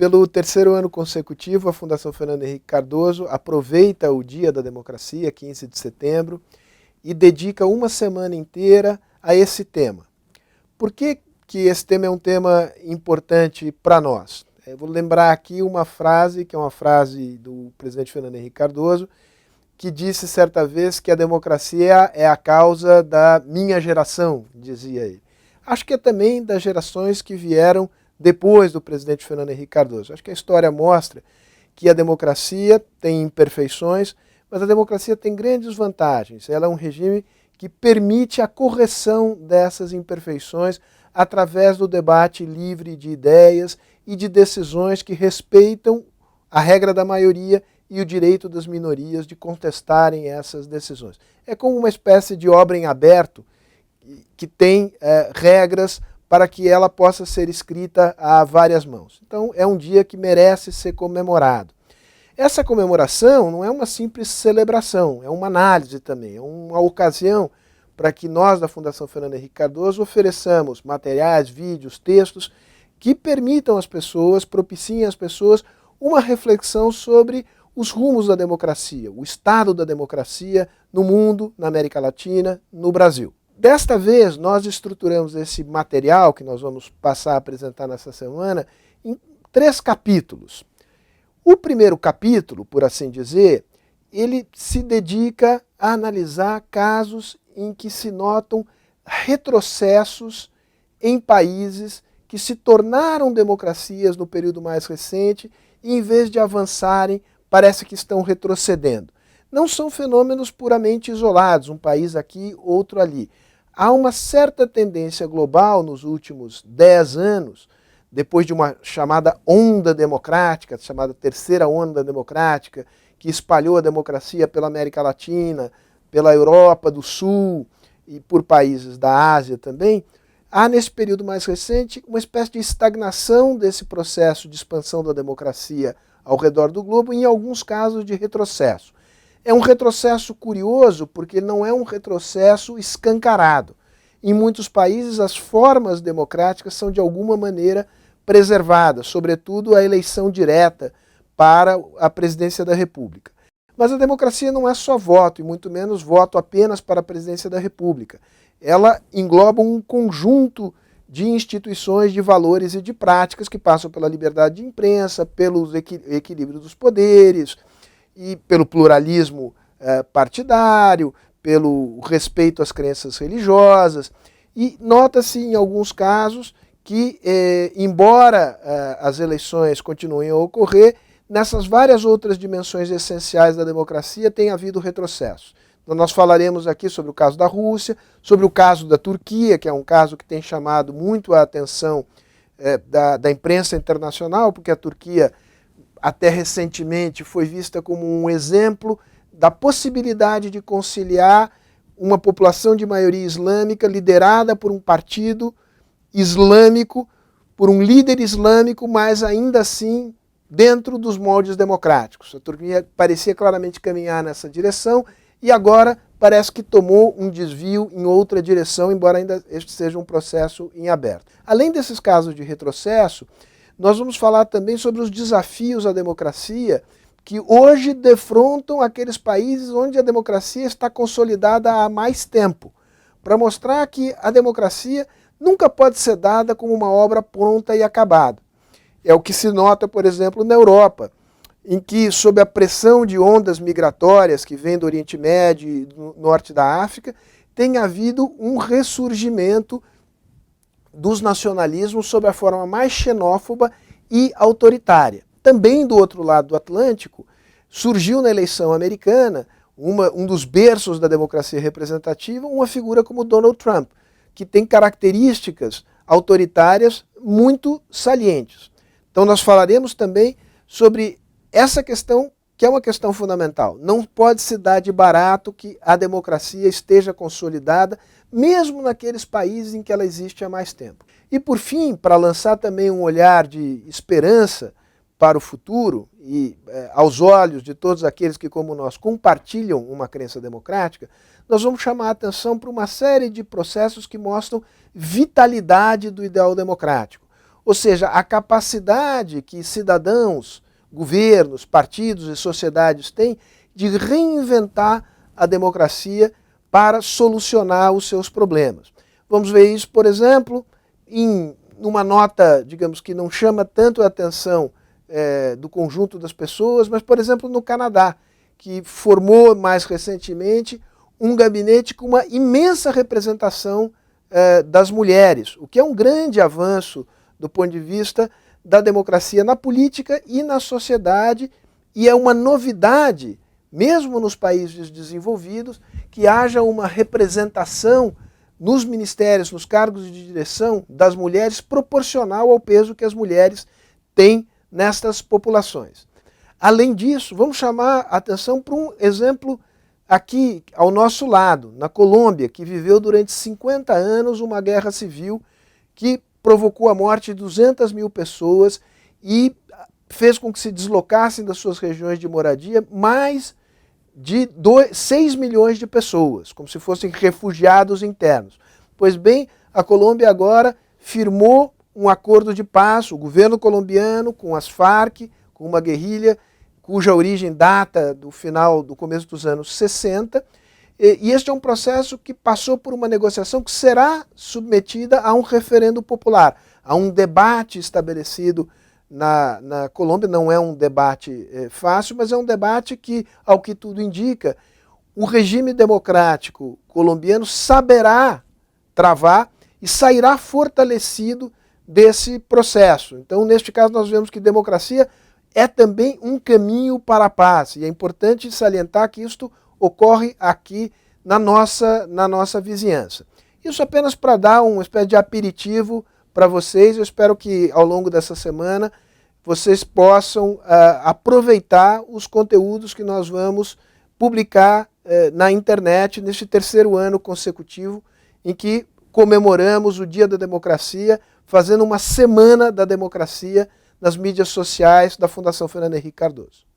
Pelo terceiro ano consecutivo, a Fundação Fernando Henrique Cardoso aproveita o Dia da Democracia, 15 de setembro, e dedica uma semana inteira a esse tema. Por que esse tema é um tema importante para nós? Eu vou lembrar aqui uma frase, que é uma frase do presidente Fernando Henrique Cardoso, que disse certa vez que a democracia é a causa da minha geração, dizia ele. Acho que é também das gerações que vieram depois do presidente Fernando Henrique Cardoso. Acho que a história mostra que a democracia tem imperfeições, mas a democracia tem grandes vantagens. Ela é um regime que permite a correção dessas imperfeições através do debate livre de ideias e de decisões que respeitam a regra da maioria e o direito das minorias de contestarem essas decisões. É como uma espécie de obra em aberto que tem regras para que ela possa ser escrita a várias mãos. Então é um dia que merece ser comemorado. Essa comemoração não é uma simples celebração, é uma análise também, é uma ocasião para que nós da Fundação Fernando Henrique Cardoso ofereçamos materiais, vídeos, textos que permitam às pessoas, propiciem às pessoas uma reflexão sobre os rumos da democracia, o estado da democracia no mundo, na América Latina, no Brasil. Desta vez, nós estruturamos esse material que nós vamos passar a apresentar nessa semana em 3 capítulos. O primeiro capítulo, por assim dizer, ele se dedica a analisar casos em que se notam retrocessos em países que se tornaram democracias no período mais recente e, em vez de avançarem, parece que estão retrocedendo. Não são fenômenos puramente isolados, um país aqui, outro ali. Há uma certa tendência global nos últimos 10 anos, depois de uma chamada onda democrática, chamada terceira onda democrática, que espalhou a democracia pela América Latina, pela Europa do Sul e por países da Ásia também, há nesse período mais recente uma espécie de estagnação desse processo de expansão da democracia ao redor do globo, e em alguns casos de retrocesso. É um retrocesso curioso porque não é um retrocesso escancarado. Em muitos países as formas democráticas são de alguma maneira preservadas, sobretudo a eleição direta para a presidência da República. Mas a democracia não é só voto, e muito menos voto apenas para a presidência da República. Ela engloba um conjunto de instituições, de valores e de práticas que passam pela liberdade de imprensa, pelo equilíbrio dos poderes, e pelo pluralismo partidário, pelo respeito às crenças religiosas. E nota-se em alguns casos que, embora as eleições continuem a ocorrer, nessas várias outras dimensões essenciais da democracia tem havido retrocesso. Então nós falaremos aqui sobre o caso da Rússia, sobre o caso da Turquia, que é um caso que tem chamado muito a atenção da imprensa internacional, porque a Turquia até recentemente foi vista como um exemplo da possibilidade de conciliar uma população de maioria islâmica liderada por um partido islâmico, por um líder islâmico, mas ainda assim dentro dos moldes democráticos. A Turquia parecia claramente caminhar nessa direção e agora parece que tomou um desvio em outra direção, embora ainda este seja um processo em aberto. Além desses casos de retrocesso, nós vamos falar também sobre os desafios à democracia que hoje defrontam aqueles países onde a democracia está consolidada há mais tempo, para mostrar que a democracia nunca pode ser dada como uma obra pronta e acabada. É o que se nota, por exemplo, na Europa, em que, sob a pressão de ondas migratórias que vêm do Oriente Médio e do norte da África, tem havido um ressurgimento dos nacionalismos sob a forma mais xenófoba e autoritária. Também do outro lado do Atlântico, surgiu na eleição americana, um dos berços da democracia representativa, uma figura como Donald Trump, que tem características autoritárias muito salientes. Então nós falaremos também sobre essa questão, que é uma questão fundamental. Não pode se dar de barato que a democracia esteja consolidada, mesmo naqueles países em que ela existe há mais tempo. E por fim, para lançar também um olhar de esperança para o futuro, e aos olhos de todos aqueles que, como nós, compartilham uma crença democrática, nós vamos chamar a atenção para uma série de processos que mostram vitalidade do ideal democrático. Ou seja, a capacidade que cidadãos, governos, partidos e sociedades têm de reinventar a democracia para solucionar os seus problemas. Vamos ver isso, por exemplo, em uma nota, digamos, que não chama tanto a atenção do conjunto das pessoas, mas, por exemplo, no Canadá, que formou mais recentemente um gabinete com uma imensa representação das mulheres, o que é um grande avanço do ponto de vista da democracia na política e na sociedade, e é uma novidade, mesmo nos países desenvolvidos, que haja uma representação nos ministérios, nos cargos de direção das mulheres proporcional ao peso que as mulheres têm nestas populações. Além disso, vamos chamar a atenção para um exemplo aqui ao nosso lado, na Colômbia, que viveu durante 50 anos uma guerra civil que provocou a morte de 200 mil pessoas e fez com que se deslocassem das suas regiões de moradia mais de 6 milhões de pessoas, como se fossem refugiados internos. Pois bem, a Colômbia agora firmou um acordo de paz, o governo colombiano com as Farc, com uma guerrilha cuja origem data do começo dos anos 60, e este é um processo que passou por uma negociação que será submetida a um referendo popular, a um debate estabelecido na Colômbia. Não é um debate fácil, mas é um debate que, ao que tudo indica, o regime democrático colombiano saberá travar e sairá fortalecido desse processo. Então, neste caso, nós vemos que democracia é também um caminho para a paz, e é importante salientar que isto ocorre aqui na nossa vizinhança. Isso apenas para dar uma espécie de aperitivo para vocês. Eu espero que ao longo dessa semana vocês possam aproveitar os conteúdos que nós vamos publicar na internet neste terceiro ano consecutivo em que comemoramos o Dia da Democracia, fazendo uma semana da democracia nas mídias sociais da Fundação Fernando Henrique Cardoso.